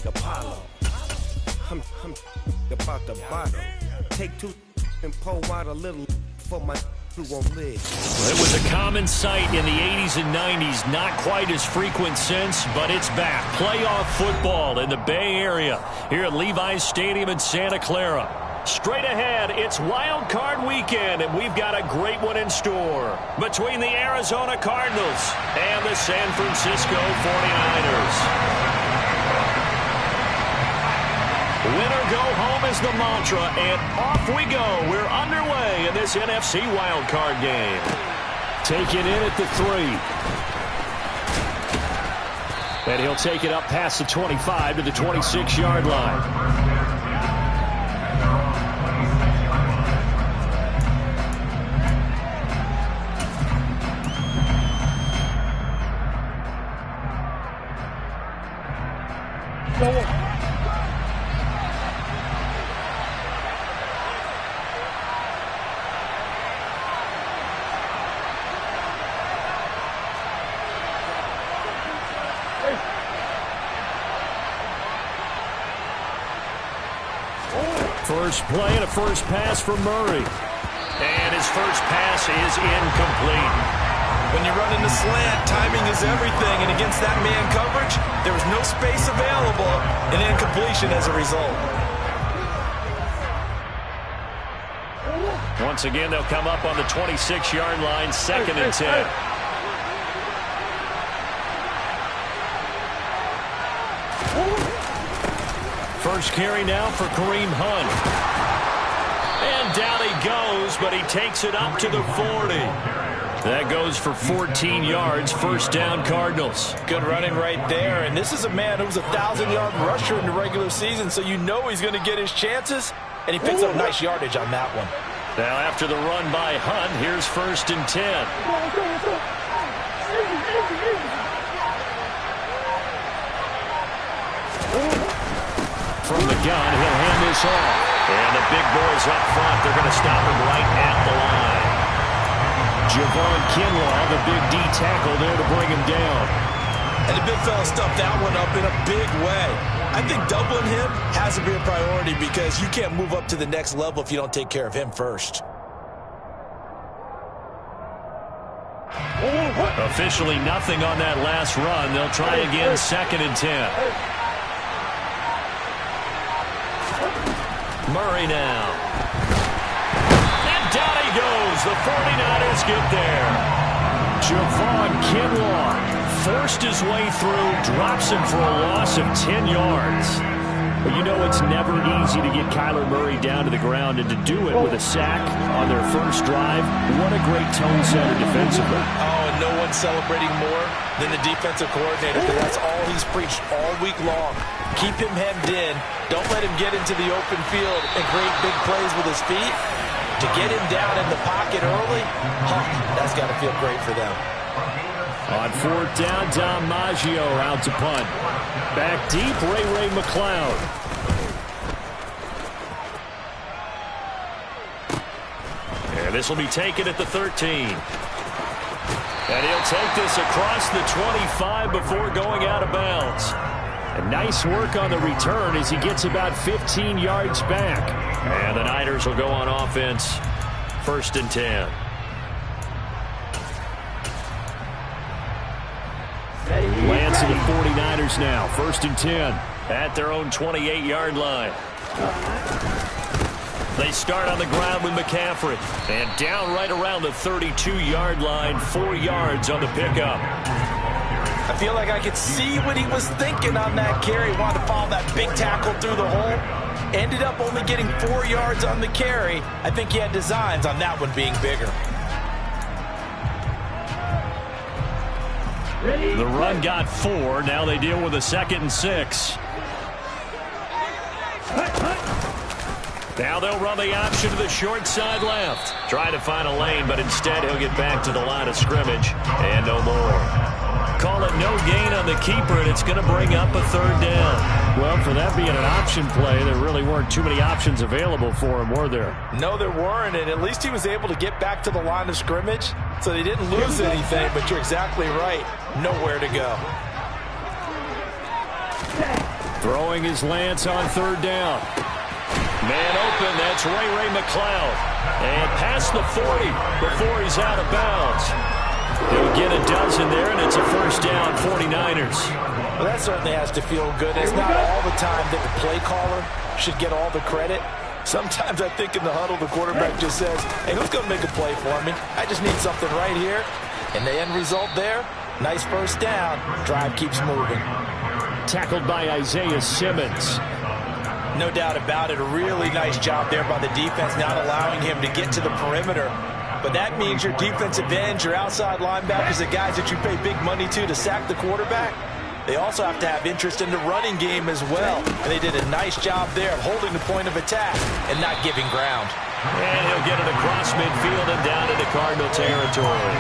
Apollo. I'm about the bottle. Take two and pour out a little for my who won't live. It was a common sight in the 80s and 90s. Not quite as frequent since, but it's back. Playoff football in the Bay Area here at Levi's Stadium in Santa Clara. Straight ahead, it's Wild Card Weekend, and we've got a great one in store between the Arizona Cardinals and the San Francisco 49ers. Winner go home is the mantra, and off we go. We're underway in this NFC wildcard game. Taken in at the 3. And he'll take it up past the 25 to the 26-yard line. First play and a first pass for Murray. And his first pass is incomplete. When you're running the slant, timing is everything. And against that man coverage, there was no space available, and incompletion as a result. Once again, they'll come up on the 26-yard line, 2nd and 10. First carry now for Kareem Hunt. And down he goes, but he takes it up to the 40. That goes for 14 yards, first down Cardinals. Good running right there, and this is a man who's a 1,000-yard rusher in the regular season, so you know he's going to get his chances, and he picks up nice yardage on that one. Now after the run by Hunt, here's 1st and 10. From the gun, he'll hand this off. And the big boys up front, they're going to stop him right at the line. Javon Kinlaw, the big D tackle there to bring him down. And the big fella stuffed that one up in a big way. I think doubling him has to be a priority because you can't move up to the next level if you don't take care of him first. Officially nothing on that last run. They'll try again, 2nd and 10. Murray now. And down he goes. The 49ers get there. Javon Kinlaw forced his way through, drops him for a loss of 10 yards. But you know it's never easy to get Kyler Murray down to the ground, and to do it with a sack on their first drive, what a great tone setter defensively. Oh, and no one's celebrating more than the defensive coordinator, because that's all he's preached all week long. Keep him hemmed in. Don't let him get into the open field and create big plays with his feet. To get him down in the pocket early, that's got to feel great for them. On 4th down, Dom Maggio out to punt. Back deep, Ray McCloud. And this will be taken at the 13. And he'll take this across the 25 before going out of bounds. And nice work on the return as he gets about 15 yards back. And the Niners will go on offense, 1st and 10. Lance and the 49ers now, 1st and 10 at their own 28-yard line. They start on the ground with McCaffrey. And down right around the 32-yard line, 4 yards on the pickup. I feel like I could see what he was thinking on that carry. Wanted to follow that big tackle through the hole. Ended up only getting 4 yards on the carry. I think he had designs on that one being bigger. The run got 4. Now they deal with a 2nd and 6. Now they'll run the option to the short side left. Try to find a lane, but instead he'll get back to the line of scrimmage. And no more. Call it no gain on the keeper, and it's going to bring up a 3rd down. Well, for that being an option play, there really weren't too many options available for him, were there? No, there weren't, and at least he was able to get back to the line of scrimmage, so they didn't lose anything, but you're exactly right. Nowhere to go. Throwing his Lance on third down. Man open, that's Ray McCloud. And past the 40 before he's out of bounds. He'll get a dozen there, and it's a first down, 49ers. Well, that certainly has to feel good. It's not all the time that the play caller should get all the credit. Sometimes I think in the huddle, the quarterback just says, hey, who's going to make a play for me? I just need something right here. And the end result there, nice first down. Drive keeps moving. Tackled by Isaiah Simmons. No doubt about it. A really nice job there by the defense, not allowing him to get to the perimeter. But that means your defensive ends, your outside linebackers, the guys that you pay big money to sack the quarterback, they also have to have interest in the running game as well. And they did a nice job there of holding the point of attack and not giving ground. And he'll get it across midfield and down into Cardinal territory.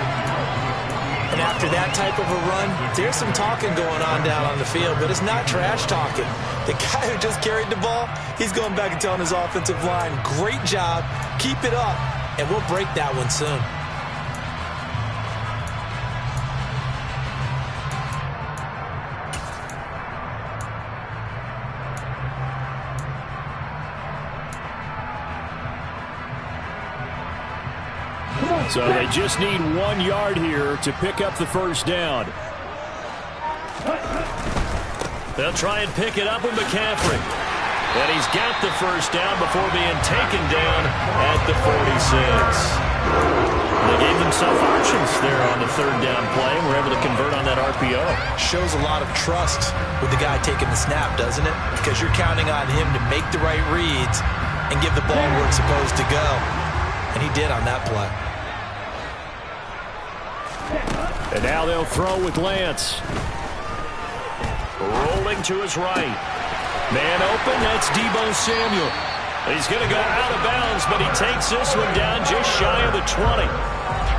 And after that type of a run, there's some talking going on down on the field, but it's not trash talking. The guy who just carried the ball, he's going back and telling his offensive line, great job, keep it up, and we'll break that one soon. So they just need 1 yard here to pick up the first down. They'll try and pick it up with McCaffrey. And he's got the first down before being taken down at the 46. They gave themselves options there on the third down play and were able to convert on that RPO. Shows a lot of trust with the guy taking the snap, doesn't it? Because you're counting on him to make the right reads and give the ball where it's supposed to go. And he did on that play. And now they'll throw with Lance. Rolling to his right. Man open, that's Deebo Samuel. He's going to go out of bounds, but he takes this one down just shy of the 20.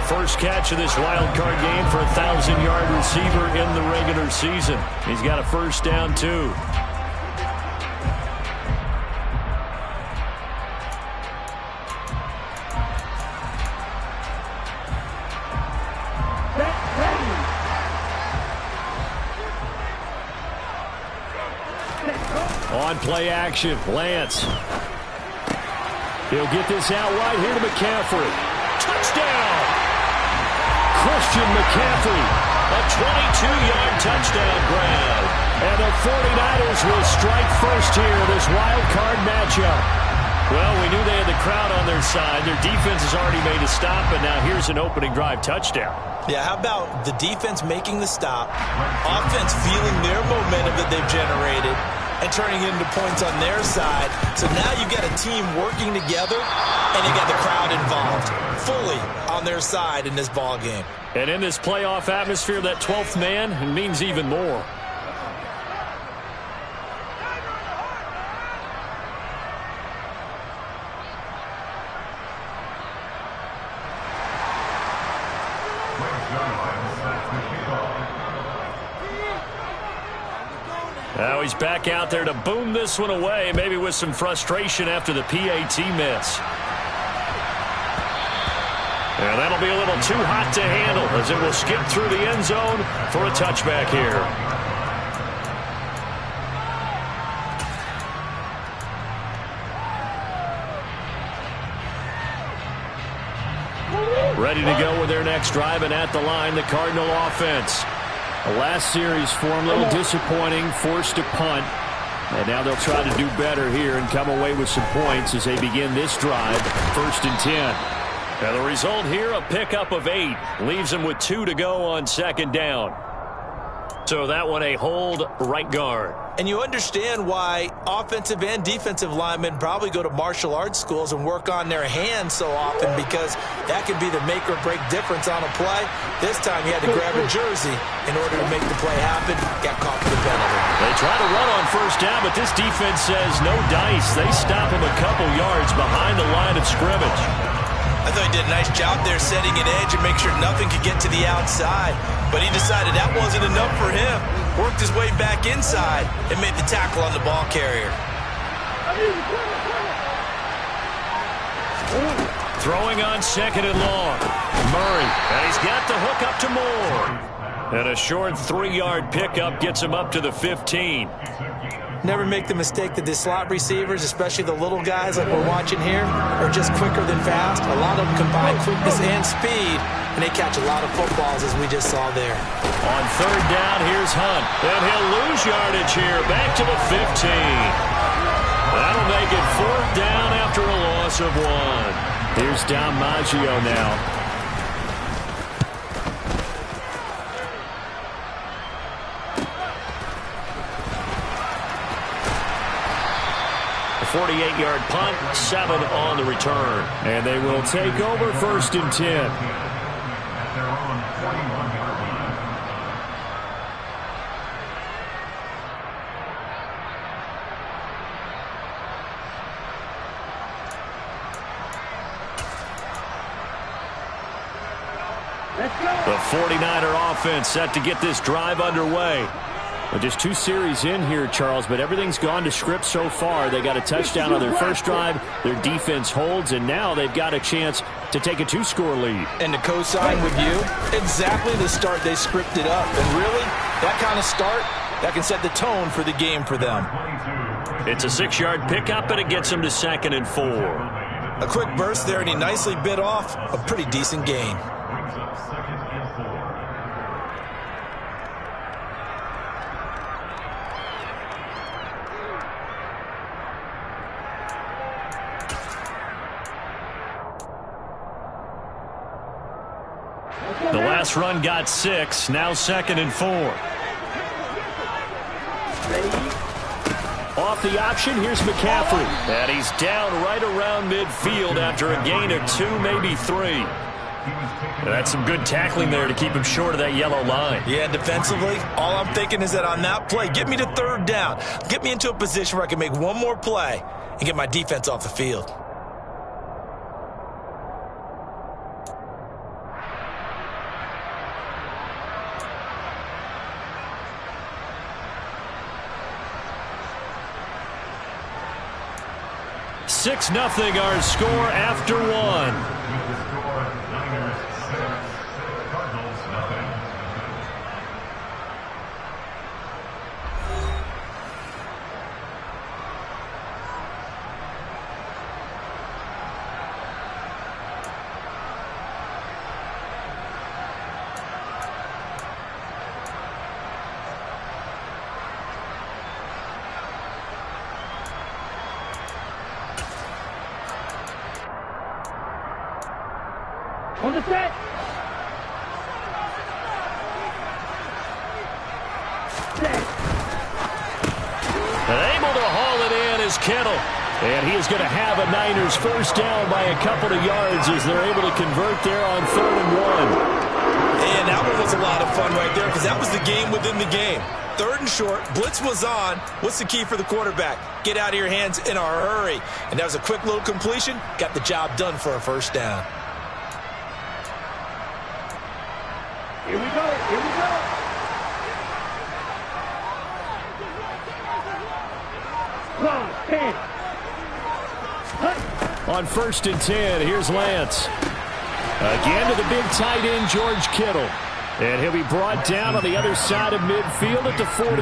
First catch of this wild card game for a 1,000-yard receiver in the regular season. He's got a first down, too. On play action, Lance. He'll get this out wide here to McCaffrey. Touchdown! Christian McCaffrey, a 22-yard touchdown grab. And the 49ers will strike first here, this wild card matchup. Well, we knew they had the crowd on their side. Their defense has already made a stop, and now here's an opening drive touchdown. Yeah, how about the defense making the stop, offense feeling their momentum that they've generated, and turning it into points on their side. So now you've got a team working together, and you got the crowd involved fully on their side in this ball game. And in this playoff atmosphere, that 12th man, it means even more. Now he's back out there to boom this one away, maybe with some frustration after the PAT miss. And that'll be a little too hot to handle as it will skip through the end zone for a touchback here. Ready to go with their next drive, and at the line, the Cardinal offense. The last series for them, a little disappointing, forced to punt. And now they'll try to do better here and come away with some points as they begin this drive, 1st and 10. Now the result here, a pickup of 8. Leaves them with 2 to go on 2nd down. So that one a hold right guard. And you understand why offensive and defensive linemen probably go to martial arts schools and work on their hands so often, because that could be the make or break difference on a play. This time he had to grab a jersey in order to make the play happen. Got caught for the penalty. They try to run on 1st down, but this defense says no dice. They stop him a couple yards behind the line of scrimmage. I thought he did a nice job there setting an edge and make sure nothing could get to the outside. But he decided that wasn't enough for him. Worked his way back inside and made the tackle on the ball carrier. Throwing on 2nd and long. Murray, and he's got the hook up to Moore. And a short 3-yard pickup gets him up to the 15. never make the mistake that the slot receivers, especially the little guys like we're watching here, are just quicker than fast. A lot of them combine quickness and speed, and they catch a lot of footballs, as we just saw there. On third down, here's Hunt. And he'll lose yardage here, back to the 15. That'll make it fourth down after a loss of 1. Here's Dom Maggio now. A 48-yard punt, 7 on the return. And they will take over first and 10. The 49er offense set to get this drive underway. Well, just 2 series in here, Charles, but everything's gone to script so far. They got a touchdown on their first drive. Their defense holds, and now they've got a chance to take a 2-score lead. And to co-sign with you, exactly the start they scripted up. And really, that kind of start, that can set the tone for the game for them. It's a 6-yard pickup, and it gets them to 2nd and 4. A quick burst there, and he nicely bit off a pretty decent gain. The last run got 6, now 2nd and 4. Off the option, here's McCaffrey. And he's down right around midfield after a gain of 2, maybe 3. That's some good tackling there to keep him short of that yellow line. Yeah, defensively, all I'm thinking is that on that play, get me to third down. Get me into a position where I can make one more play and get my defense off the field. Six nothing our score after 1. On the set. And able to haul it in is Kittle. And he is going to have a Niners first down by a couple of yards as they're able to convert there on 3rd and 1. And that one was a lot of fun right there because that was the game within the game. 3rd and short, blitz was on. What's the key for the quarterback? Get out of your hands in a hurry. And that was a quick little completion. Got the job done for a first down. Here we go. Here we go. Close. 10. On 1st and 10, here's Lance. Again to the big tight end, George Kittle. And he'll be brought down on the other side of midfield at the 43.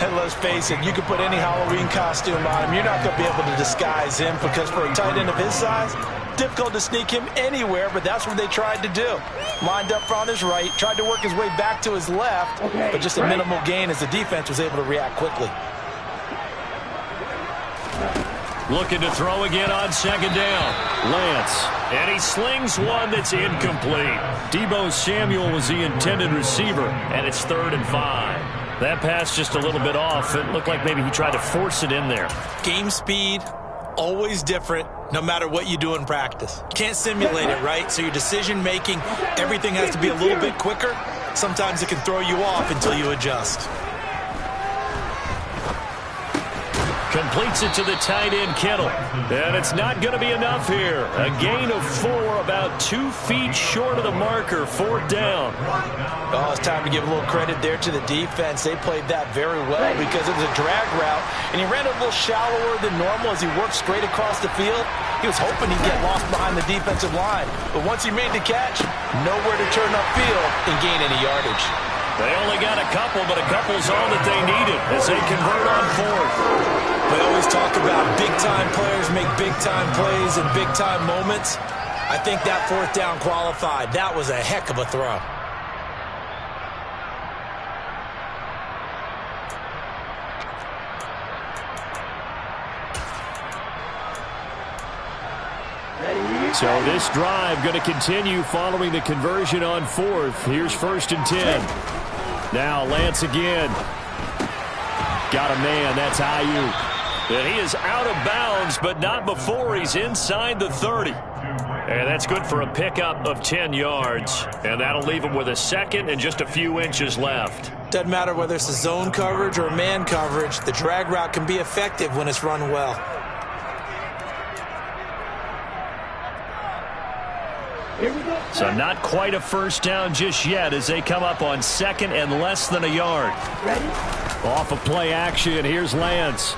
And let's face it, you can put any Halloween costume on him. You're not going to be able to disguise him because for a tight end of his size, difficult to sneak him anywhere, but that's what they tried to do. Lined up on his right, tried to work his way back to his left, but just a minimal gain as the defense was able to react quickly. Looking to throw again on 2nd down. Lance. And he slings one that's incomplete. Deebo Samuel was the intended receiver, and it's 3rd and 5. That pass just a little bit off. It looked like maybe he tried to force it in there. Game speed, always different, no matter what you do in practice. You can't simulate it, right? So your decision-making, everything has to be a little bit quicker. Sometimes it can throw you off until you adjust. Completes it to the tight end, Kittle. And it's not going to be enough here. A gain of 4, about 2 feet short of the marker, 4th down. Oh, it's time to give a little credit there to the defense. They played that very well because it was a drag route, and he ran a little shallower than normal as he worked straight across the field. He was hoping he'd get lost behind the defensive line. But once he made the catch, nowhere to turn upfield and gain any yardage. They only got a couple, but a couple's all that they needed as they convert on fourth. We always talk about big-time players make big-time plays in big-time moments. I think that fourth down qualified. That was a heck of a throw. So this drive going to continue following the conversion on fourth. Here's 1st and 10. Now Lance again. Got a man. That's Ayuk. And he is out of bounds, but not before he's inside the 30. And that's good for a pickup of 10 yards. And that'll leave him with a second and just a few inches left. Doesn't matter whether it's a zone coverage or man coverage. The drag route can be effective when it's run well. So not quite a first down just yet as they come up on 2nd and less than a yard. Ready? Off of play action, here's Lance.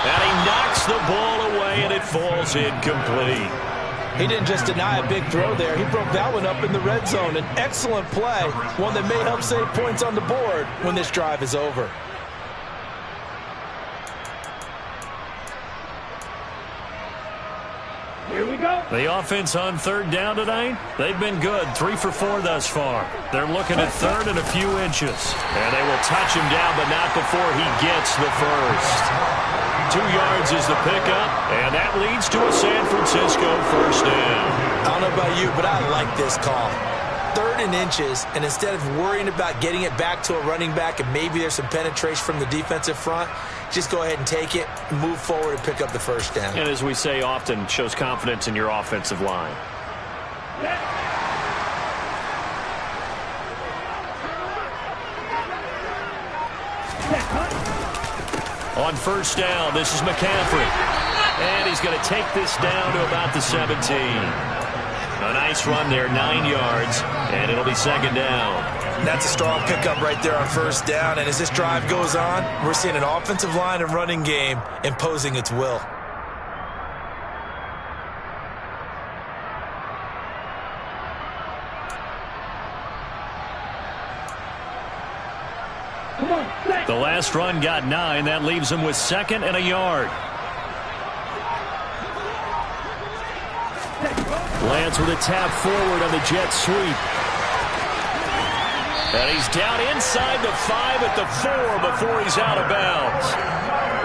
And he knocks the ball away, and it falls incomplete. He didn't just deny a big throw there. He broke that one up in the red zone. An excellent play, one that may help save points on the board when this drive is over. Here we go. The offense on 3rd down tonight, they've been good. 3 for 4 thus far. They're looking at 3rd and a few inches. And they will touch him down, but not before he gets the first. 2 yards is the pickup, and that leads to a San Francisco first down. I don't know about you, but I like this call. 3rd and inches, and instead of worrying about getting it back to a running back and maybe there's some penetration from the defensive front, just go ahead and take it, move forward, and pick up the first down. And as we say often, shows confidence in your offensive line. On 1st down, this is McCaffrey. And he's going to take this down to about the 17. A nice run there, 9 yards, and it'll be 2nd down. That's a strong pickup right there on 1st down, and as this drive goes on, we're seeing an offensive line and running game imposing its will. Come on, set. The last run got 9. That leaves him with 2nd and a yard. Lance with a tap forward on the jet sweep. And he's down inside the 5 at the 4 before he's out of bounds.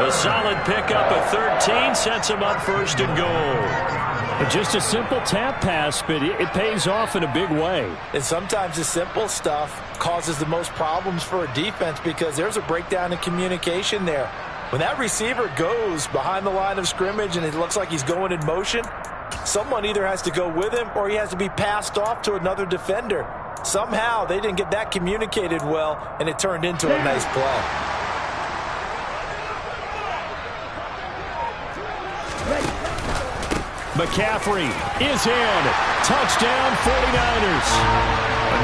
A solid pickup of 13 sets him up 1st and goal. Just a simple tap pass, but it pays off in a big way. And sometimes the simple stuff causes the most problems for a defense because there's a breakdown in communication there. When that receiver goes behind the line of scrimmage and it looks like he's going in motion, someone either has to go with him or he has to be passed off to another defender. Somehow they didn't get that communicated well, and it turned into a nice play. McCaffrey is in. Touchdown 49ers.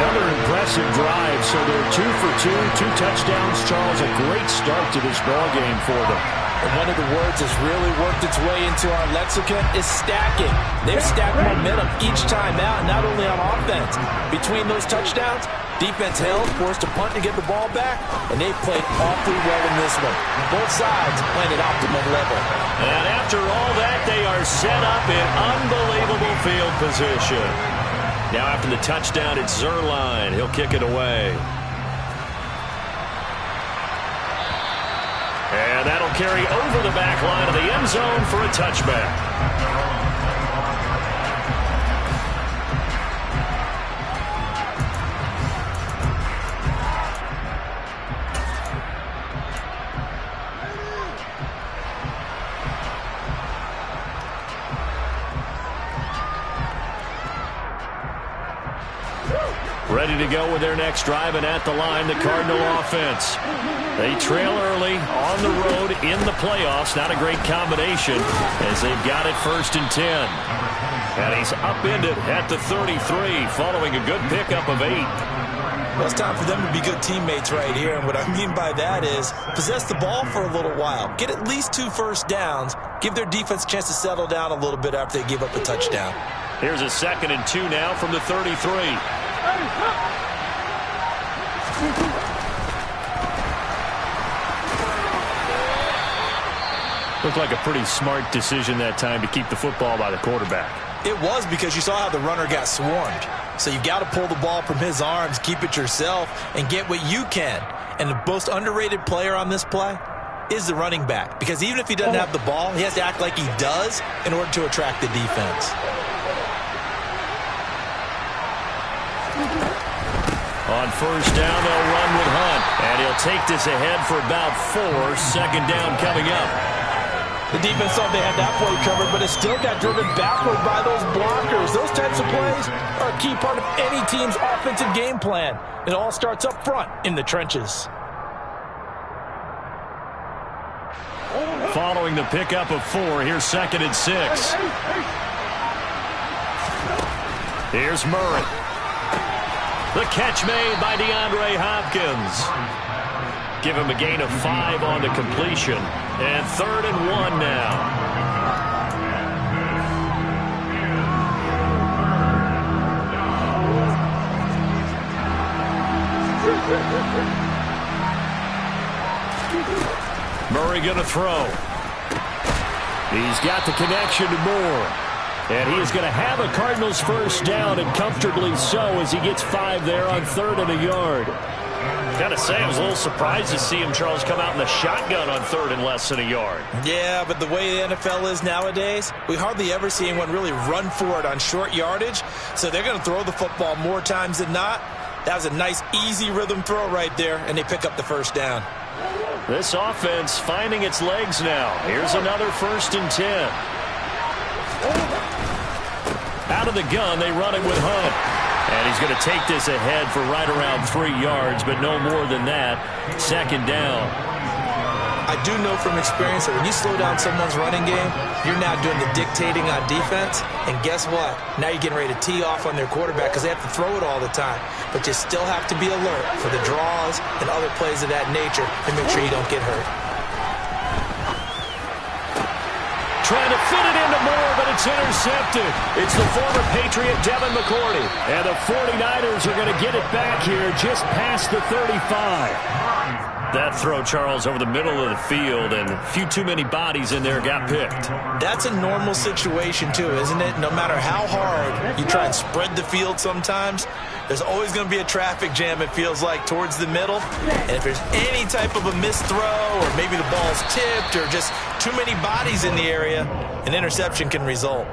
Another impressive drive, so they're 2 for 2, 2 touchdowns. Charles, a great start to this ball game for them. And one of the words that's really worked its way into our lexicon is stacking. They've stacked momentum each time out, not only on offense. Between those touchdowns, defense held, forced a punt to get the ball back, and they've played awfully well in this one. Both sides playing at optimum level. And after all that, they are set up in unbelievable field position. Now after the touchdown, it's Zuerlein. He'll kick it away. And that'll carry over the back line of the end zone for a touchback. Ready to go with their next drive, and at the line, the Cardinal offense. They trail early on the road in the playoffs. Not a great combination as they've got it 1st and 10. And he's upended at the 33 following a good pickup of 8. Well, it's time for them to be good teammates right here. And what I mean by that is possess the ball for a little while. Get at least 2 first downs. Give their defense a chance to settle down a little bit after they give up a touchdown. Here's a 2nd and 2 now from the 33. Looked like a pretty smart decision that time to keep the football by the quarterback. It was, because you saw how the runner got swarmed. So you got to pull the ball from his arms, keep it yourself, and get what you can. And the most underrated player on this play is the running back, because even if he doesn't have the ball, he has to act like he does in order to attract the defense. On first down, they'll run with Hunt, and he'll take this ahead for about 4. Second down coming up. The defense thought they had that play covered, but it still got driven backward by those blockers. Those types of plays are a key part of any team's offensive game plan. It all starts up front in the trenches. Following the pickup of 4, here's 2nd and 6. Here's Murray. The catch made by DeAndre Hopkins. Give him a gain of 5 on the completion. And 3rd and 1 now. Murray going to throw. He's got the connection to Moore. And he is going to have a Cardinals first down, and comfortably so, as he gets 5 there on 3rd and a yard. Got to say, I was a little surprised to see him, Charles, come out in the shotgun on 3rd and less than a yard. Yeah, but the way the NFL is nowadays, we hardly ever see anyone really run for it on short yardage. So they're going to throw the football more times than not. That was a nice, easy rhythm throw right there, and they pick up the first down. This offense finding its legs now. Here's another 1st and 10. Out of the gun, they run it with Hunt. And he's going to take this ahead for right around 3 yards, but no more than that. 2nd down. I do know from experience that when you slow down someone's running game, you're now doing the dictating on defense. And guess what? Now you're getting ready to tee off on their quarterback because they have to throw it all the time. But you still have to be alert for the draws and other plays of that nature and make sure you don't get hurt. Trying to fit it into Moore, but it's intercepted. It's the former Patriot Devin McCourty. And the 49ers are going to get it back here just past the 35. That throw, Charles, over the middle of the field, and a few too many bodies in there got picked. That's a normal situation, too, isn't it? No matter how hard you try and spread the field sometimes, there's always going to be a traffic jam, it feels like, towards the middle. And if there's any type of a missed throw, or maybe the ball's tipped, or just too many bodies in the area, an interception can result.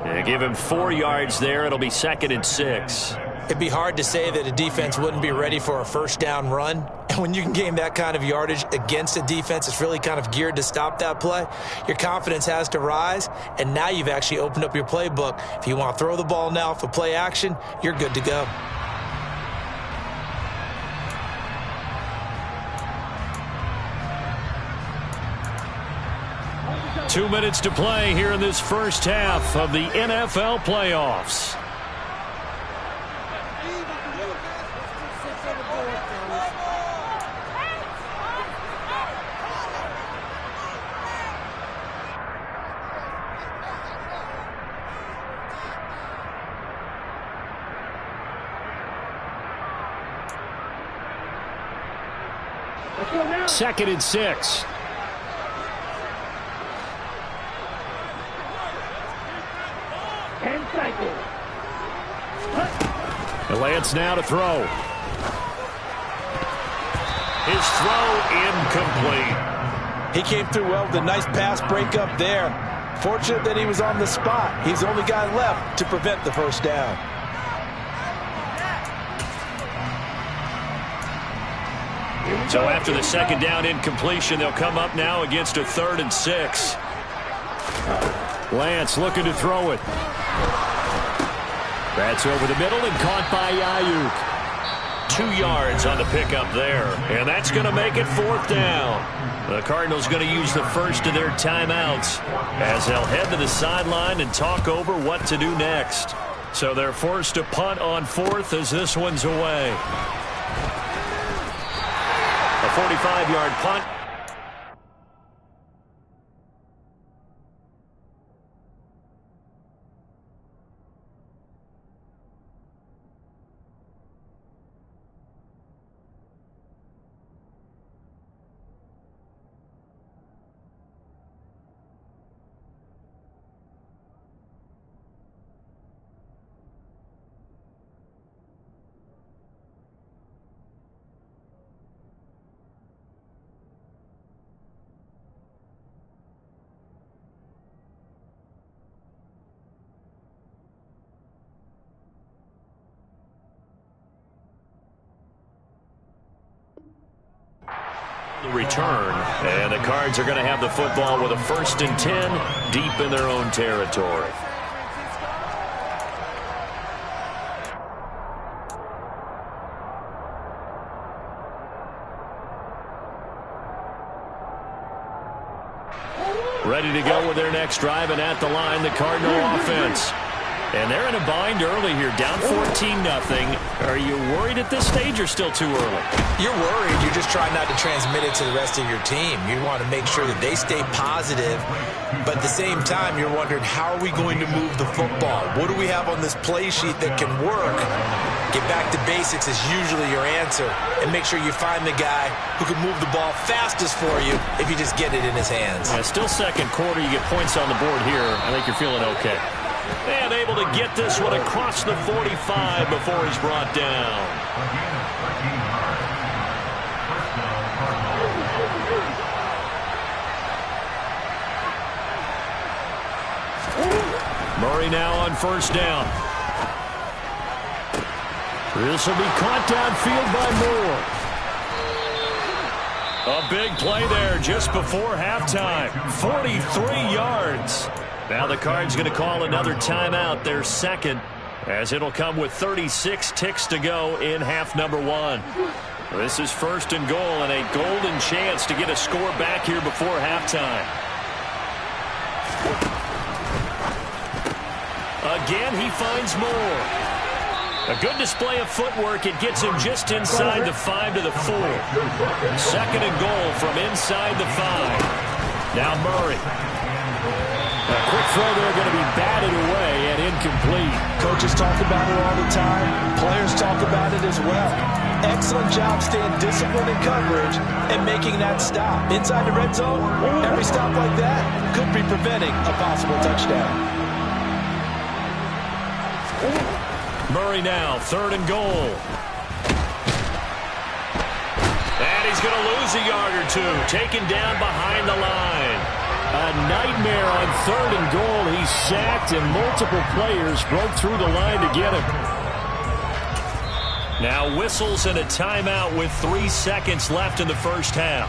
Yeah, give him 4 yards there. It'll be 2nd and 6. It'd be hard to say that a defense wouldn't be ready for a first down run. And when you can gain that kind of yardage against a defense that's really kind of geared to stop that play, your confidence has to rise. And now you've actually opened up your playbook. If you want to throw the ball now for play action, you're good to go. Two minutes to play here in this first half of the NFL playoffs. Second and 6. Lance now to throw. His throw incomplete. He came through well with a nice pass breakup there. Fortunate that he was on the spot. He's the only guy left to prevent the first down. So after the second down incompletion, they'll come up now against a 3rd and 6. Lance looking to throw it. That's over the middle and caught by Ayuk. 2 yards on the pickup there. And that's going to make it 4th down. The Cardinals going to use the first of their timeouts as they'll head to the sideline and talk over what to do next. So they're forced to punt on 4th as this one's away. A 45-yard punt. Return, and the Cards are going to have the football with a 1st and 10 deep in their own territory. Ready to go with their next drive, and at the line, the Cardinal offense. And they're in a bind early here, down 14-0. Are you worried at this stage or still too early? You're worried. You're just trying not to transmit it to the rest of your team. You want to make sure that they stay positive, but at the same time, you're wondering, how are we going to move the football? What do we have on this play sheet that can work? Get back to basics is usually your answer, and make sure you find the guy who can move the ball fastest for you if you just get it in his hands. Yeah, still second quarter. You get points on the board here. I think you're feeling okay. And able to get this one across the 45 before he's brought down. Murray now on 1st down. This will be caught downfield by Moore. A big play there just before halftime. 43 yards. Now the Cards going to call another timeout, their second, as it'll come with 36 ticks to go in half number 1. This is 1st and goal, and a golden chance to get a score back here before halftime. Again, he finds Moore. A good display of footwork. It gets him just inside the 5 to the 4. 2nd and goal from inside the 5. Now Murray. A quick throw there, going to be batted away and incomplete. Coaches talk about it all the time. Players talk about it as well. Excellent job staying disciplined in coverage and making that stop. Inside the red zone, every stop like that could be preventing a possible touchdown. Murray now, 3rd and goal. And he's going to lose a yard or two, taken down behind the line. A nightmare on 3rd and goal. He's sacked, and multiple players broke through the line to get him. Now whistles and a timeout with 3 seconds left in the first half.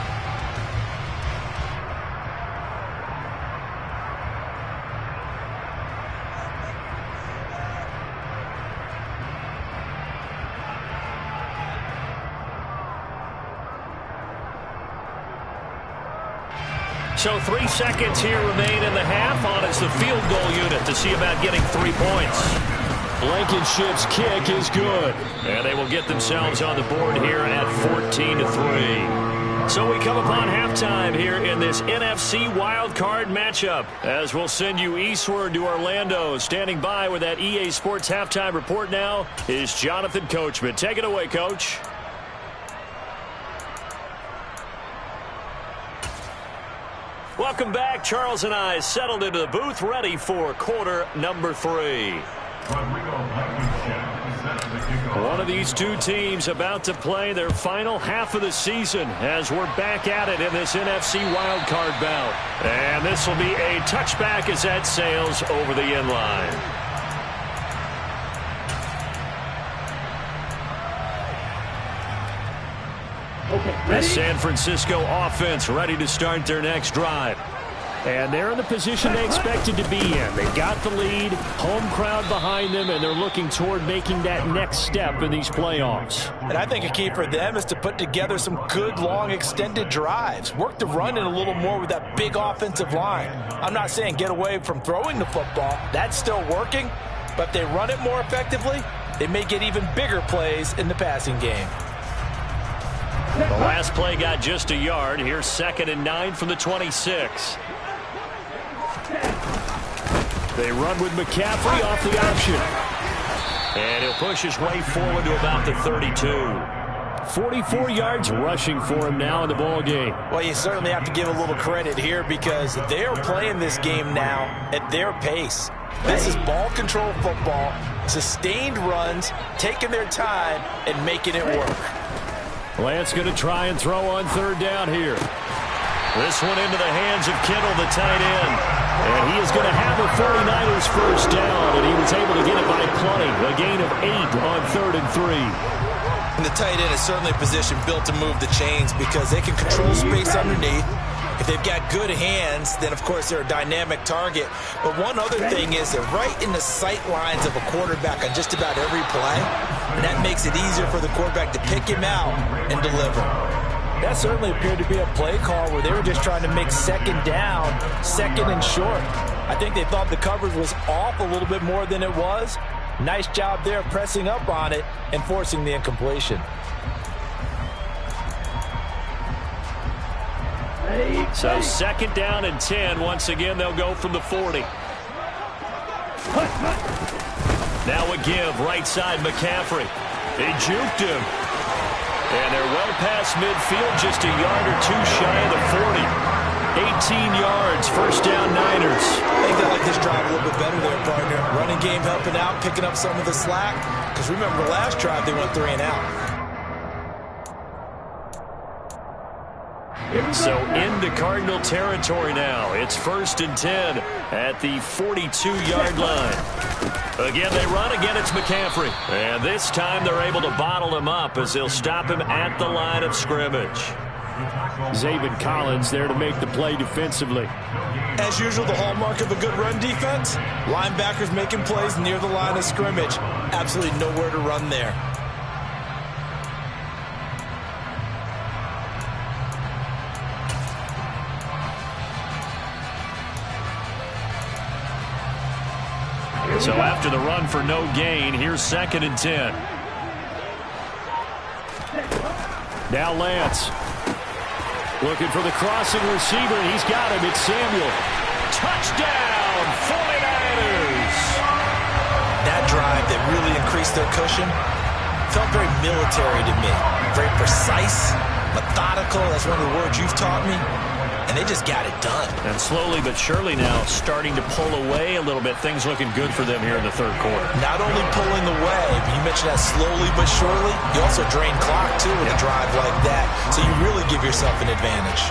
So 3 seconds here remain in the half. On it's the field goal unit to see about getting 3 points. Blankenship's kick is good. And they will get themselves on the board here at 14-3. So we come upon halftime here in this NFC Wild Card matchup, as we'll send you eastward to Orlando. Standing by with that EA Sports halftime report now is Jonathan Coachman. Take it away, Coach. Welcome back. Charles and I settled into the booth, ready for quarter number 3. One of these two teams about to play their final half of the season as we're back at it in this NFC wildcard bout. And this will be a touchback as that sails over the end line. The San Francisco offense ready to start their next drive. And they're in the position they expected to be in. They've got the lead, home crowd behind them, and they're looking toward making that next step in these playoffs. And I think a key for them is to put together some good, long, extended drives. Work the run in a little more with that big offensive line. I'm not saying get away from throwing the football. That's still working. But if they run it more effectively, they may get even bigger plays in the passing game. The last play got just a yard. Here's 2nd and 9 from the 26. They run with McCaffrey off the option. And he'll push his way forward to about the 32. 44 yards rushing for him now in the ball game. Well, you certainly have to give a little credit here because they are playing this game now at their pace. This is ball control football, sustained runs, taking their time and making it work. Lance going to try and throw on 3rd down here. This one into the hands of Kittle, the tight end. And he is going to have the 49ers first down, and he was able to get it by plenty. A gain of 8 on 3rd and 3. And the tight end is certainly a position built to move the chains because they can control space underneath. If they've got good hands, then, of course, they're a dynamic target. But one other thing is they're right in the sight lines of a quarterback on just about every play, and that makes it easier for the quarterback to pick him out and deliver. That certainly appeared to be a play call where they were just trying to make second down, second and short. I think they thought the coverage was off a little bit more than it was. Nice job there pressing up on it and forcing the incompletion. So second down and 10. Once again, they'll go from the 40. Now a give, right side McCaffrey. They juked him. And they're well past midfield, just a yard or two shy of the 40. 18 yards, first down Niners. I think they like this drive a little bit better there, partner. Running game helping out, picking up some of the slack. Because remember, the last drive, they went 3 and out. So into Cardinal territory now. It's first and 10 at the 42-yard line. Again, they run. Again, it's McCaffrey. And this time they're able to bottle him up as they'll stop him at the line of scrimmage. Zaven Collins there to make the play defensively. As usual, the hallmark of a good run defense, linebackers making plays near the line of scrimmage. Absolutely nowhere to run there. So after the run for no gain, here's second and 10. Now Lance. Looking for the crossing receiver, and he's got him. It's Samuel. Touchdown, 49ers! That drive that really increased their cushion felt very military to me. Very precise, methodical. That's one of the words you've taught me. And they just got it done. And slowly but surely now starting to pull away a little bit. Things looking good for them here in the third quarter. Not only pulling away, but you mentioned that slowly but surely. You also drain clock, too, with a drive like that. So you really give yourself an advantage.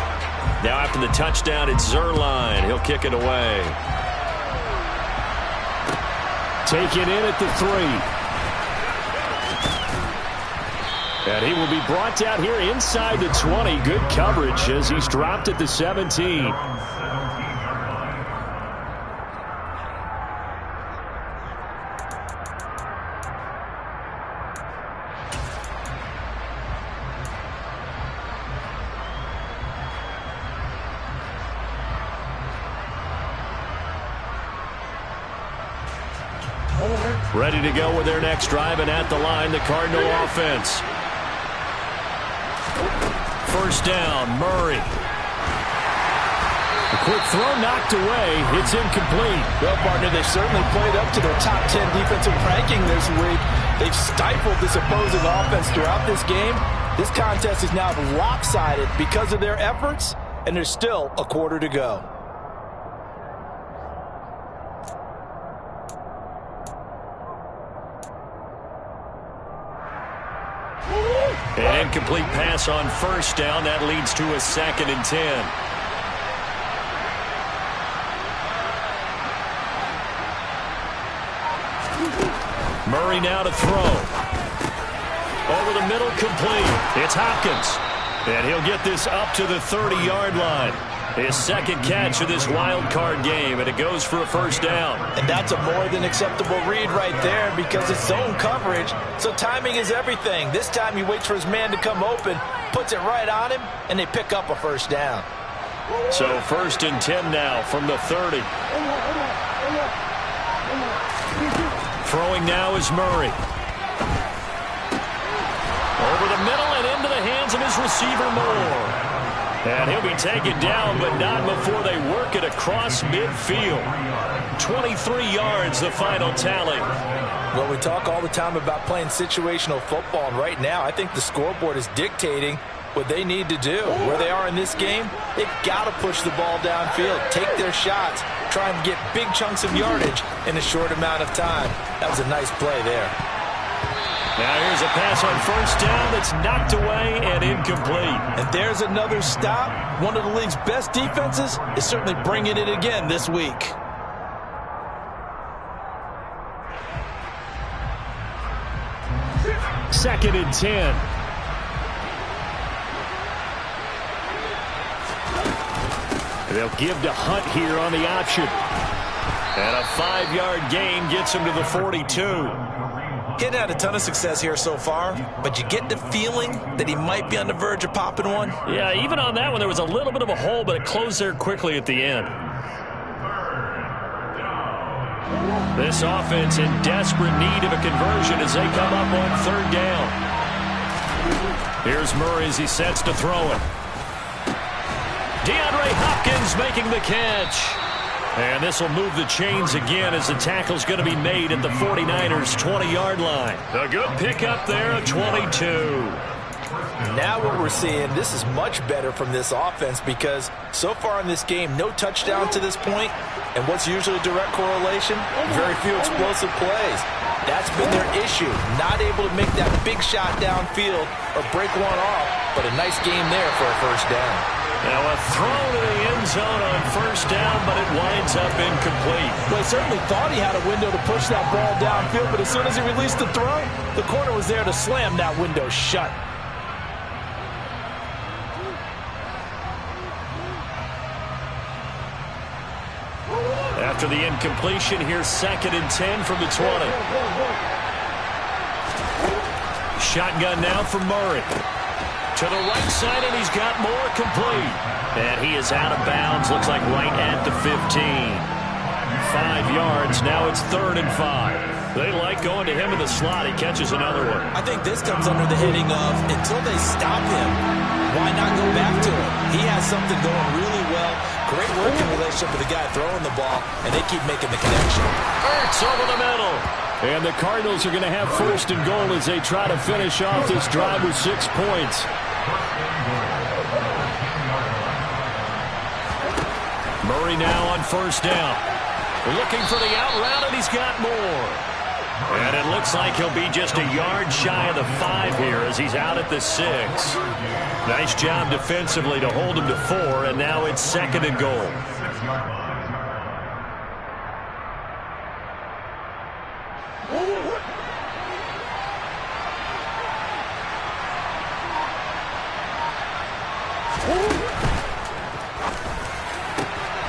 Now after the touchdown, it's Zuerlein. He'll kick it away. Taken in at the 3. And he will be brought down here inside the 20. Good coverage as he's dropped at the 17. Ready to go with their next drive, and at the line, the Cardinal offense. First down, Murray. A quick throw knocked away. It's incomplete. Well, partner, they certainly played up to their top 10 defensive ranking this week. They've stifled this opposing offense throughout this game. This contest is now lopsided because of their efforts, and there's still a quarter to go. An incomplete pass on first down. That leads to a second and 10. Murray now to throw. Over the middle, complete. It's Hopkins. And he'll get this up to the 30-yard line. His second catch of this wild card game, and it goes for a first down. And that's a more than acceptable read right there because it's zone coverage, so timing is everything. This time he waits for his man to come open, puts it right on him, and they pick up a first down. So first and 10 now from the 30. Throwing now is Murray. Over the middle and into the hands of his receiver, Moore. And he'll be taken down, but not before they work it across midfield. 23 yards, the final tally. Well, we talk all the time about playing situational football, and right now I think the scoreboard is dictating what they need to do. Where they are in this game, they've got to push the ball downfield, take their shots, try and get big chunks of yardage in a short amount of time. That was a nice play there. Now here's a pass on first down that's knocked away and incomplete. And there's another stop. One of the league's best defenses is certainly bringing it again this week. 2nd and 10. They'll give to Hunt here on the option. And a 5-yard gain gets him to the 42. Hadn't had a ton of success here so far, but you get the feeling that he might be on the verge of popping one. Yeah, even on that one, there was a little bit of a hole, but it closed there quickly at the end. This offense in desperate need of a conversion as they come up on 3rd down. Here's Murray as he sets to throw it. DeAndre Hopkins making the catch. And this will move the chains again as the tackle's going to be made at the 49ers' 20-yard line. A good pickup there at 22. Now what we're seeing, this is much better from this offense because so far in this game, no touchdown to this point, and what's usually a direct correlation? Very few explosive plays. That's been their issue, not able to make that big shot downfield or break one off, but a nice game there for a first down. Now a throw to the end zone on 1st down, but it winds up incomplete. Well, he certainly thought he had a window to push that ball downfield, but as soon as he released the throw, the corner was there to slam that window shut. After the incompletion, here's 2nd and 10 from the 20. Shotgun now for Murray. To the right side, and he's got more complete. And he is out of bounds, looks like right at the 15. 5 yards, now it's 3rd and 5. They like going to him in the slot. He catches another one. I think this comes under the heading of, until they stop him, why not go back to him? He has something going really well. Great working relationship with the guy throwing the ball, and they keep making the connection. Ertz over the middle. And the Cardinals are going to have 1st and goal as they try to finish off this drive with 6 points. Murray now on 1st down. Looking for the out route, and he's got more. And it looks like he'll be just a yard shy of the 5 here as he's out at the 6. Nice job defensively to hold him to 4, and now it's 2nd and goal.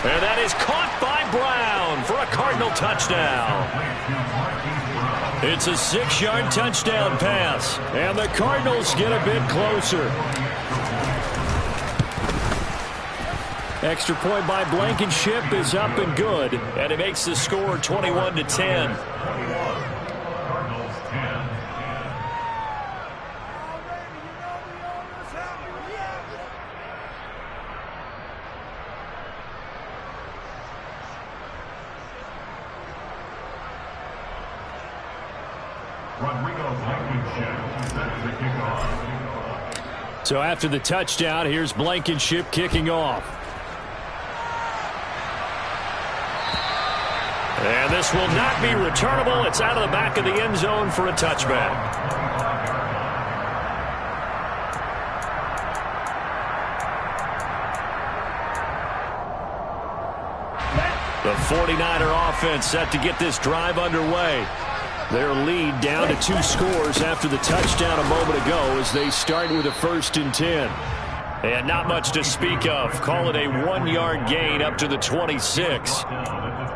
And that is caught by Brown for a Cardinal touchdown. It's a 6-yard touchdown pass, and the Cardinals get a bit closer. Extra point by Blankenship is up and good, and it makes the score 21-10. So after the touchdown, here's Blankenship kicking off. And this will not be returnable. It's out of the back of the end zone for a touchback. The 49er offense set to get this drive underway. Their lead down to 2 scores after the touchdown a moment ago as they start with a 1st and 10. And not much to speak of. Call it a 1-yard gain up to the 26.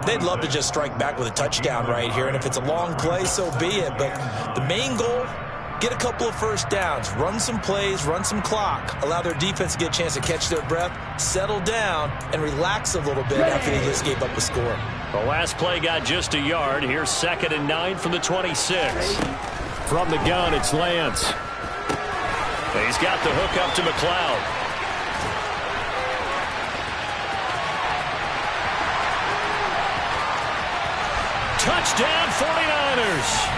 They'd love to just strike back with a touchdown right here, and if it's a long play, so be it. But the main goal, get a couple of first downs, run some plays, run some clock, allow their defense to get a chance to catch their breath, settle down, and relax a little bit after they just gave up a score. The last play got just a yard. Here's 2nd and 9 from the 26. From the gun, it's Lance. He's got the hook up to McLeod. Touchdown 49ers.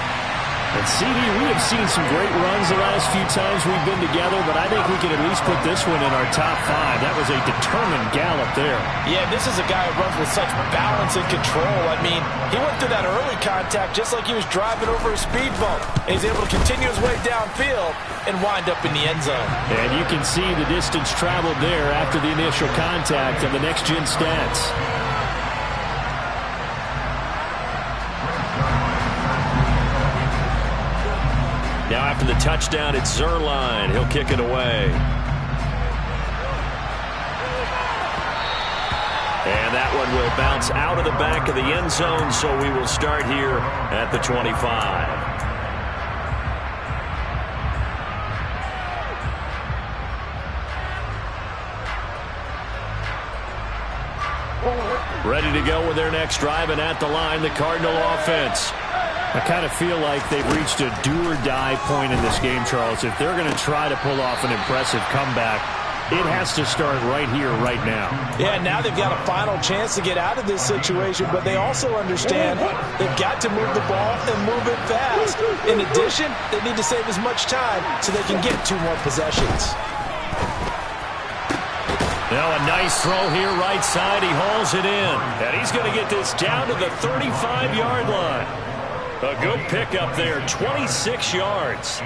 And CD, we have seen some great runs the last few times we've been together, but I think we can at least put this one in our top 5. That was a determined gallop there. Yeah, this is a guy who runs with such balance and control. I mean, he went through that early contact just like he was driving over a speed bump. And he's able to continue his way downfield and wind up in the end zone. And you can see the distance traveled there after the initial contact of the next-gen stats. Now After the touchdown, it's Zuerlein. He'll kick it away. And that one will bounce out of the back of the end zone, so we will start here at the 25. Ready to go with their next drive, and at the line, the Cardinal offense. I kind of feel like they've reached a do-or-die point in this game, Charles. If they're going to try to pull off an impressive comeback, it has to start right here, right now. Yeah, now they've got a final chance to get out of this situation, but they also understand they've got to move the ball and move it fast. In addition, they need to save as much time so they can get 2 more possessions. Now a nice throw here, right side. He hauls it in. And he's going to get this down to the 35-yard line. A good pickup there, 26 yards.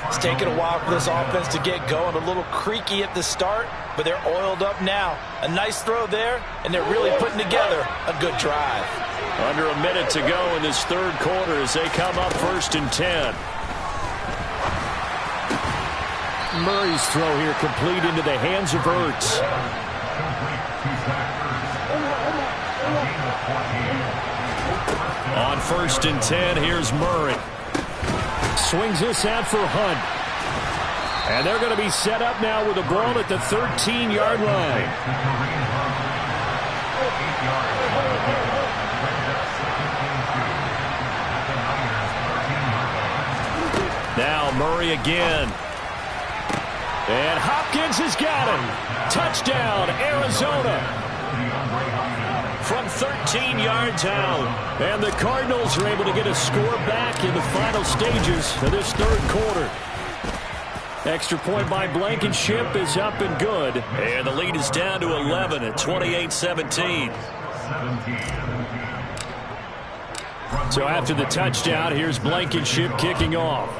It's taken a while for this offense to get going. A little creaky at the start, but they're oiled up now. A nice throw there, and they're really putting together a good drive. Under a minute to go in this third quarter as they come up 1st and 10. Murray's throw here complete into the hands of Ertz. On 1st and 10, here's Murray. Swings this out for Hunt. And they're going to be set up now with the ball at the 13-yard line. Now Murray again. And Hopkins has got him. Touchdown, Arizona. From 13 yards out. And the Cardinals are able to get a score back in the final stages of this third quarter. Extra point by Blankenship is up and good. And the lead is down to 11 at 28-17. So after the touchdown, here's Blankenship kicking off.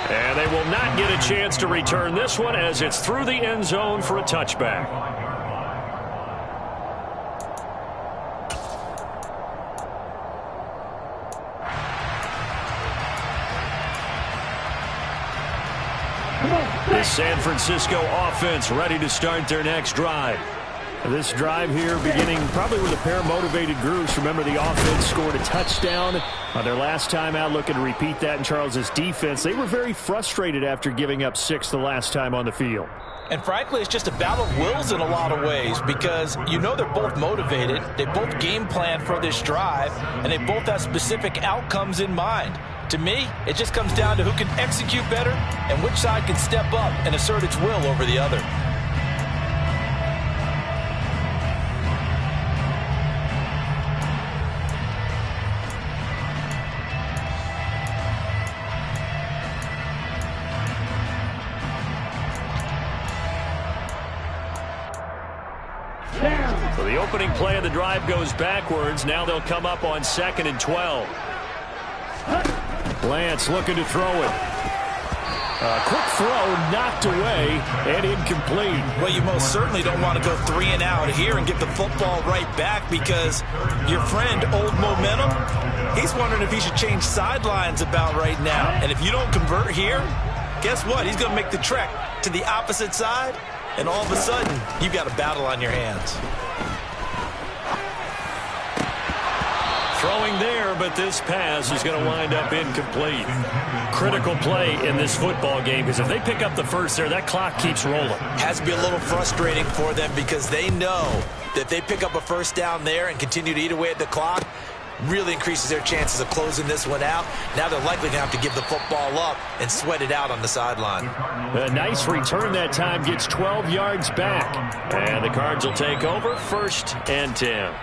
And they will not get a chance to return this one as it's through the end zone for a touchback. The San Francisco offense ready to start their next drive. This drive here beginning probably with a pair of motivated groups. Remember, the offense scored a touchdown on their last time out, looking to repeat that in Charles's defense. They were very frustrated after giving up 6 the last time on the field. And frankly, it's just a battle of wills in a lot of ways because you know they're both motivated. They both game plan for this drive, and they both have specific outcomes in mind. To me, it just comes down to who can execute better and which side can step up and assert its will over the other. So the opening play of the drive goes backwards. Now they'll come up on 2nd and 12. Lance looking to throw it. A quick throw knocked away and incomplete. Well, you most certainly don't want to go 3 and out here and get the football right back because your friend, Old Momentum, he's wondering if he should change sidelines about right now. And if you don't convert here, guess what? He's going to make the trek to the opposite side, and all of a sudden, you've got a battle on your hands. Throwing there, but this pass is going to wind up incomplete. Critical play in this football game because if they pick up the first there, that clock keeps rolling. Has to be a little frustrating for them because they know that if they pick up a first down there and continue to eat away at the clock, really increases their chances of closing this one out. Now they're likely going to have to give the football up and sweat it out on the sideline. A nice return that time, gets 12 yards back. And the Cards will take over 1st and 10.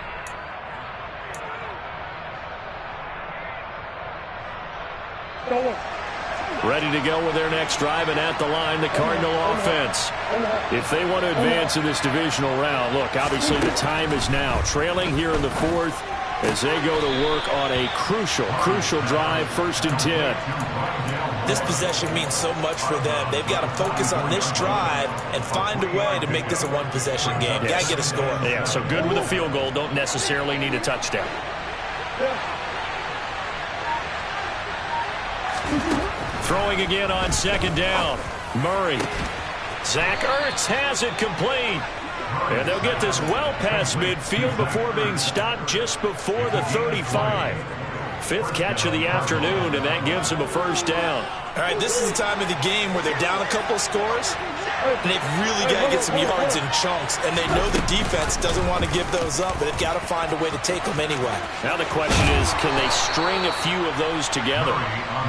Ready to go with their next drive, and at the line, the Cardinal offense. If they want to advance in this divisional round, look, obviously the time is now. Trailing here in the 4th as they go to work on a crucial drive, 1st and 10. This possession means so much for them. They've got to focus on this drive and find a way to make this a one-possession game. Yes. Got to get a score. Yeah, so good with a field goal. Don't necessarily need a touchdown. Throwing again on second down. Murray. Zach Ertz has it complete. And they'll get this well past midfield before being stopped just before the 35. Fifth catch of the afternoon, and that gives them a first down. All right, this is the time of the game where they're down a couple of scores, and they've really got to get some yards in chunks, and they know the defense doesn't want to give those up, but they've got to find a way to take them anyway. Now the question is, can they string a few of those together?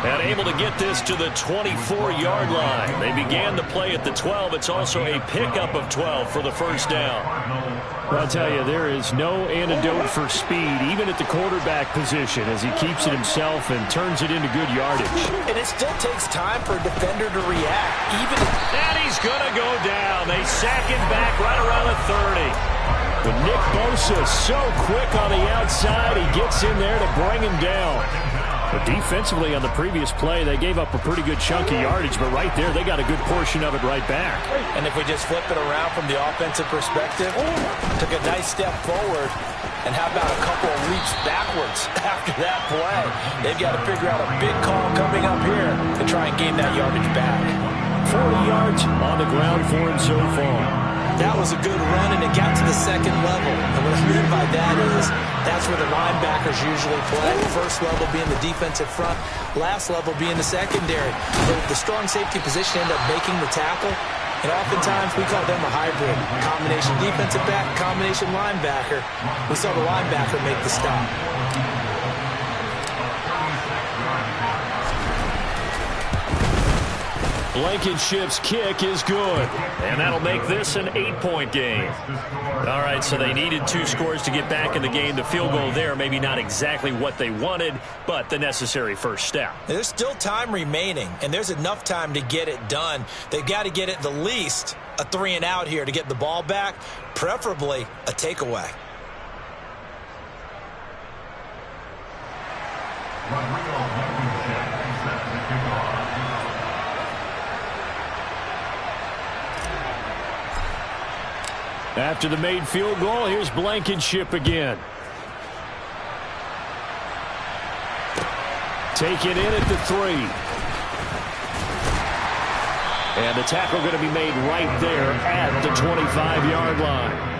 And able to get this to the 24-yard line. They began the play at the 12. It's also a pickup of 12 for the first down. I'll tell you, there is no antidote for speed, even at the quarterback position, as he keeps it himself and turns it into good yardage. And it still takes time for a defender to react. And he's going to go down. They sack him back right around the 30. But Nick Bosa so quick on the outside, he gets in there to bring him down. But defensively on the previous play, they gave up a pretty good chunk of yardage, but right there, they got a good portion of it right back. And if we just flip it around from the offensive perspective, took a nice step forward, and how about a couple of leaps backwards after that play? They've got to figure out a big call coming up here to try and gain that yardage back. 40 yards on the ground for him so far. That was a good run, and it got to the second level. And what I mean by that is that's where the linebackers usually play. First level being the defensive front, last level being the secondary. The strong safety position end up making the tackle, and oftentimes we call them a hybrid. Combination defensive back, combination linebacker. We saw the linebacker make the stop. Blankenship's kick is good, and that'll make this an 8-point game. All right, so they needed 2 scores to get back in the game. The field goal there, maybe not exactly what they wanted, but the necessary first step. There's still time remaining, and there's enough time to get it done. They've got to get at the least a 3-and-out here to get the ball back, preferably a takeaway. After the made field goal, here's Blankenship again. Take it in at the 3. And the tackle going to be made right there at the 25-yard line.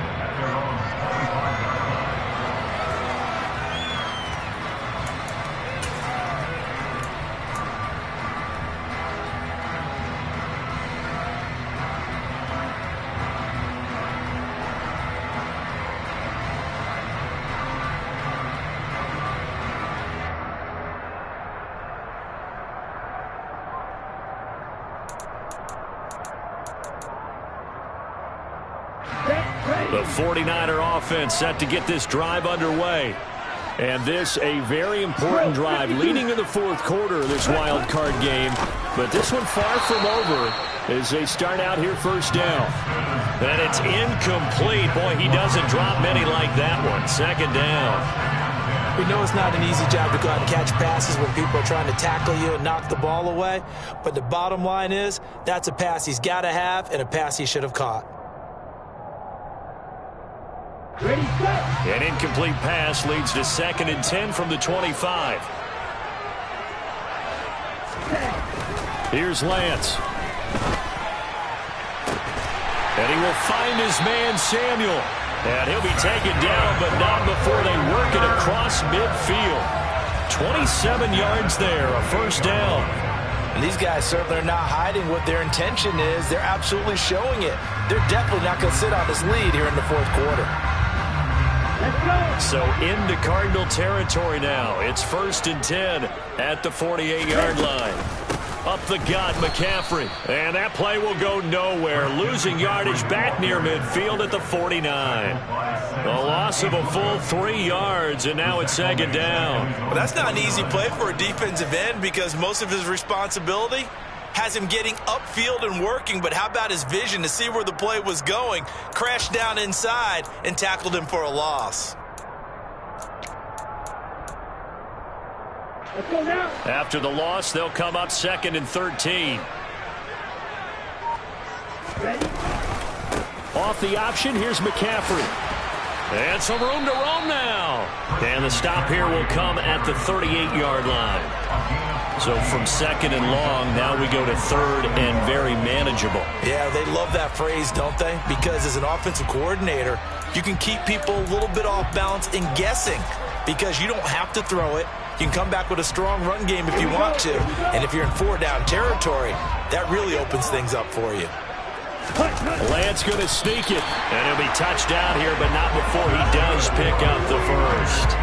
The 49er offense set to get this drive underway. And this a very important drive leading in the fourth quarter of this wild card game. But this one far from over as they start out here first down. And it's incomplete. Boy, he doesn't drop many like that one. Second down. We know it's not an easy job to go out and catch passes when people are trying to tackle you and knock the ball away. But the bottom line is that's a pass he's got to have and a pass he should have caught. Ready, set. An incomplete pass leads to 2nd and 10 from the 25. Here's Lance. And he will find his man Samuel. And he'll be taken down, but not before they work it across midfield. 27 yards there, a first down. And these guys certainly are not hiding what their intention is. They're absolutely showing it. They're definitely not going to sit on this lead here in the fourth quarter. So into Cardinal territory now. It's 1st and 10 at the 48-yard line. Up the gut, McCaffrey. And that play will go nowhere. Losing yardage back near midfield at the 49. A loss of a full 3 yards, and now it's 2nd down. Well, that's not an easy play for a defensive end because most of his responsibility has him getting upfield and working, but how about his vision to see where the play was going, crashed down inside, and tackled him for a loss. Let's go now. After the loss, they'll come up 2nd and 13. Ready. Off the option, here's McCaffrey. And some room to roam now. And the stop here will come at the 38-yard line. So from second and long, now we go to third and very manageable. Yeah, they love that phrase, don't they? Because as an offensive coordinator, you can keep people a little bit off balance and guessing because you don't have to throw it. You can come back with a strong run game if you want to. And if you're in 4-down territory, that really opens things up for you. Lance going to sneak it. And he'll be touchdown here, but not before he does pick up the first.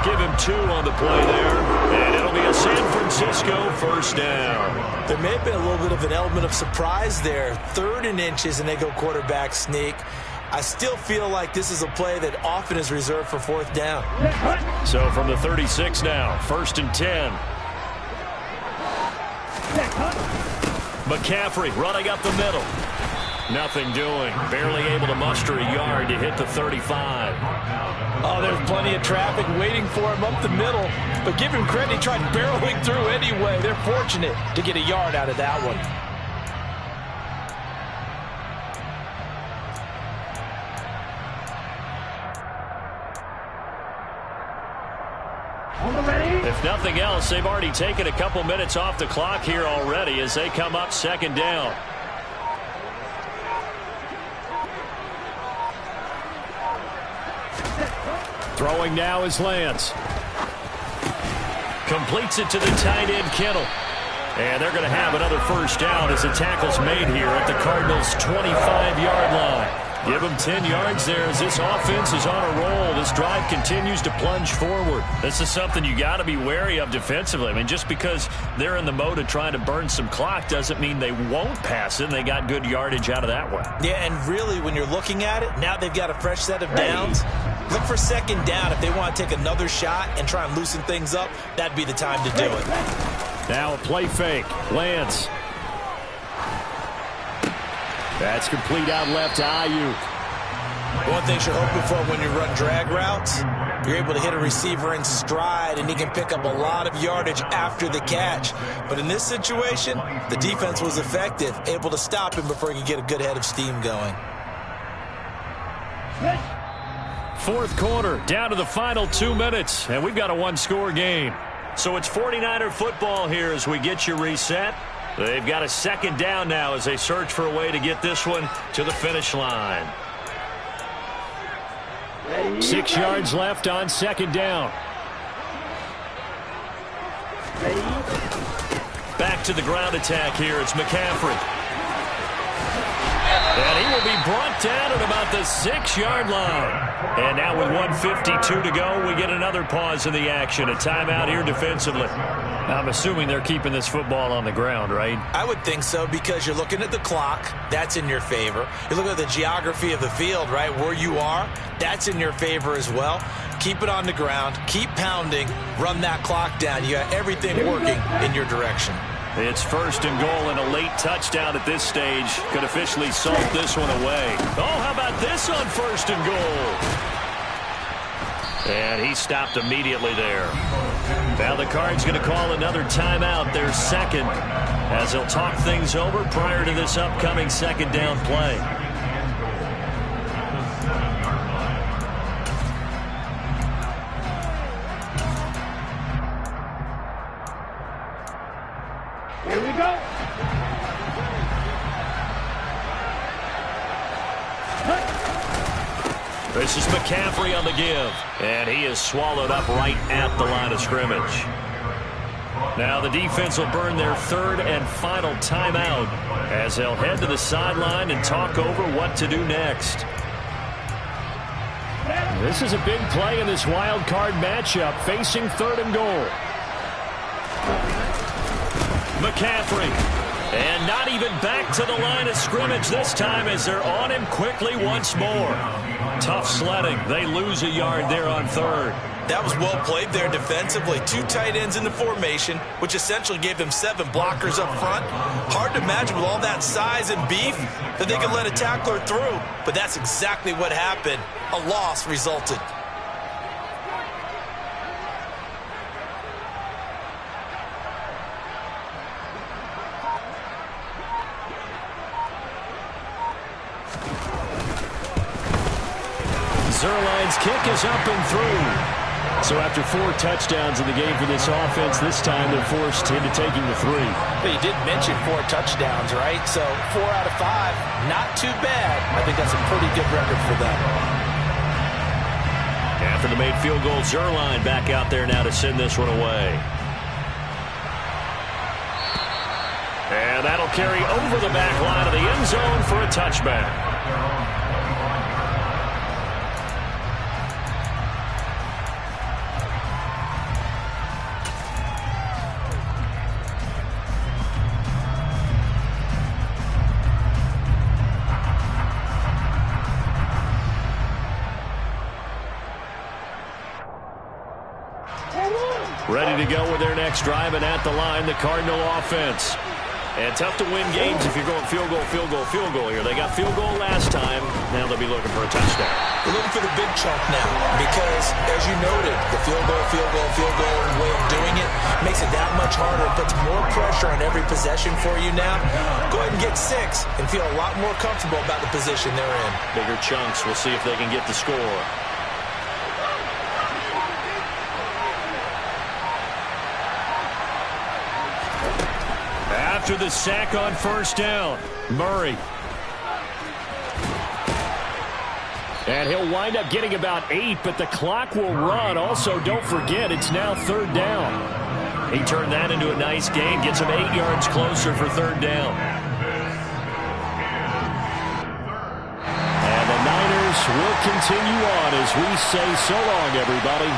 Give him 2 on the play there. And it'll be a San Francisco first down. There may have been a little bit of an element of surprise there. 3rd and inches, and they go quarterback sneak. I still feel like this is a play that often is reserved for 4th down. So from the 36 now, 1st and 10. McCaffrey running up the middle. Nothing doing. Barely able to muster a yard to hit the 35. Oh, there's plenty of traffic waiting for him up the middle. But give him credit, he tried barreling through anyway. They're fortunate to get a yard out of that one. If nothing else, they've already taken a couple minutes off the clock here already as they come up 2nd down. Throwing now is Lance. Completes it to the tight end, Kittle. And they're going to have another first down as the tackle's made here at the Cardinals' 25-yard line. Give them 10 yards there as this offense is on a roll. This drive continues to plunge forward. This is something you got to be wary of defensively. I mean, just because they're in the mode of trying to burn some clock doesn't mean they won't pass it. And they got good yardage out of that one. Yeah, and really, when you're looking at it, now they've got a fresh set of downs. Look for 2nd down. If they want to take another shot and try and loosen things up, that'd be the time to do it. Now a play fake. Lance. That's complete out left to Ayuk. One thing you're hoping for when you run drag routes, you're able to hit a receiver in stride, and he can pick up a lot of yardage after the catch. But in this situation, the defense was effective, able to stop him before he could get a good head of steam going. 4th quarter, down to the final 2 minutes, and we've got a 1-score game. So it's 49er football here as we get you reset. They've got a 2nd down now as they search for a way to get this one to the finish line. 6 yards left on 2nd down. Back to the ground attack here. It's McCaffrey. And he will be brought down at about the 6-yard line. And now with 1:52 to go, we get another pause in the action. A timeout here defensively. I'm assuming they're keeping this football on the ground, right? I would think so because you're looking at the clock. That's in your favor. You're looking at the geography of the field, right? Where you are, that's in your favor as well. Keep it on the ground. Keep pounding. Run that clock down. You got everything working in your direction. It's 1st and goal, and a late touchdown at this stage could officially salt this one away. Oh, how about this on 1st and goal? And he stopped immediately there. Now the Cards going to call another timeout, their 2nd, as they'll talk things over prior to this upcoming 2nd down play. Here we go. This is McCaffrey on the give, and he is swallowed up right at the line of scrimmage. Now the defense will burn their 3rd and final timeout as they'll head to the sideline and talk over what to do next. This is a big play in this wild card matchup, facing 3rd and goal. McCaffrey, and not even back to the line of scrimmage this time as they're on him quickly once more. Tough sledding. They lose a yard there on 3rd. That was well played there defensively. 2 tight ends in the formation, which essentially gave them 7 blockers up front. Hard to imagine with all that size and beef that they could let a tackler through. But that's exactly what happened. A loss resulted. Zuerlein's kick is up and through. So after 4 touchdowns in the game for this offense, this time they're forced into taking the 3. But you did mention 4 touchdowns, right? So 4 out of 5, not too bad. I think that's a pretty good record for them. After the made field goal, Zuerlein back out there now to send this one away. And that'll carry over the back line of the end zone for a touchback. Ready to go with their next drive, and at the line, the Cardinal offense. And tough to win games if you're going field goal, field goal, field goal here. They got field goal last time. Now they'll be looking for a touchdown. They're looking for the big chunk now because, as you noted, the field goal way of doing it makes it that much harder. It puts more pressure on every possession for you now. Go ahead and get 6 and feel a lot more comfortable about the position they're in. Bigger chunks. We'll see if they can get the score. After the sack on first down, Murray. And he'll wind up getting about 8, but the clock will run. Also, don't forget, it's now 3rd down. He turned that into a nice gain, gets him 8 yards closer for 3rd down. And the Niners will continue on as we say so long, everybody.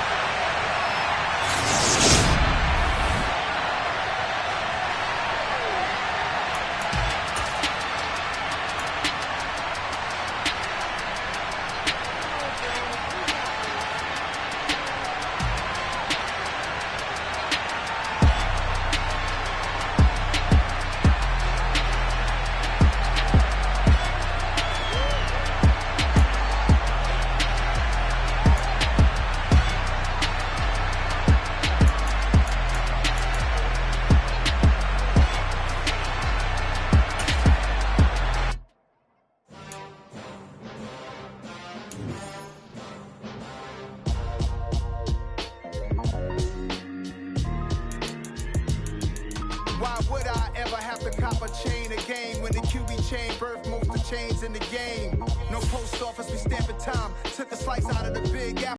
Why would I ever have to cop a chain a game when the QB chain birthed most of the chains in the game? No post office, we stamping time. Took a slice out of the big apple.